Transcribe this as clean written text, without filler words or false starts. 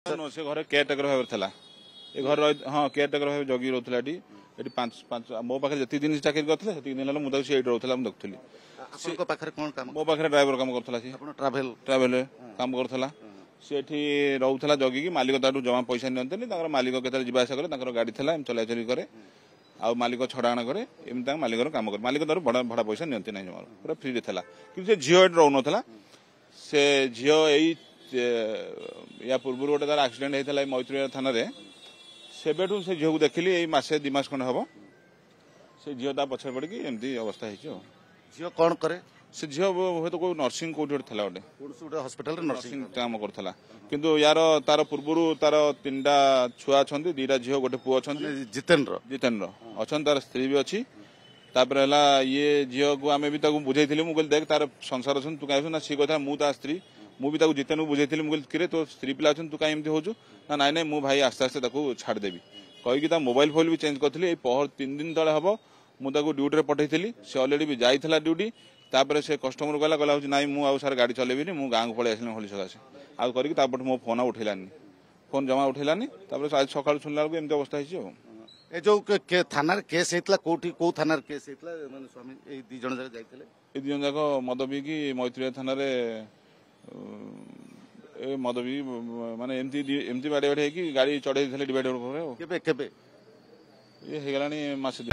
से घर केयरटेकर भाव ए घर हाँ केयरटेकर भाव जगी रोला ये पांच मो पाखे जी दिन चाकरी करते से दिन मुझे रोला देखुली मो पाखे ड्राइवर काम करता ट्राभेल काम करता सी रोला जगिकी मालिक तार जमा पैसा नियंतनी मालिक के जावास करे गाड़ी थी चला चली करे आ मालिक छड़ाण करे एमती मालिक काम करे मालिक तार भड़ा पैसा नियंती ना जमा पूरा फ्री था कि झील रोना से झील यही या पूर्व गोटे तार एक्सीडेंट होता मैत्री थाना सेबेठू से झील को देखिली यही मसे 2 मास खंड हम से झील ता पछे पड़ी एमती अवस्था झील कौन करे से झील हूँ कोई नर्सिंग कौट था गोटे हॉस्पिटल नर्सिंग काम करता किंतु यार तार पूर्व तार 3टा छुआ अच्छा 2टा झील गोटे पुओ अच्छा जितेन्द्र अच्छा तार स्त्री भी अच्छी तापर ये झील को आम भी बुझे मुझे देख तार संसार अच्छे तू कहीं ना सी कहता मुझे स्त्री मुझे जितेन बुझे मुझे किरे तो स्त्री पिला तू कहीं एमती हो ना नाई मु भाई आस्ते आस्ते छाड़देवी कहीकि मोबाइल फोन भी चेंज करी पहर 3 दिन तले हम मुझे ड्यूटी पठे से अलरेडी भी जाइला ड्यूटी तापर से कस्टमर कहला ना मुझे सार गाड़ी चलेबी मुझे गाँव को पलि आसली होली सकाशे आउ करके मो फोन उठेलानी फोन जमा उठेलानी आज सका शुणला बेलू एमती अवस्था ए जो थाना केस होता कोठी को थाना केस होता माने स्वामी ए 2 जन जाक जाइथिले ए 2 जन जाक मद पीकी मैत्री थाना रे मद पी माने एमती बाड़े बाड़े गाड़ी चढ़े डिवाइडर ये हो गलानी मासे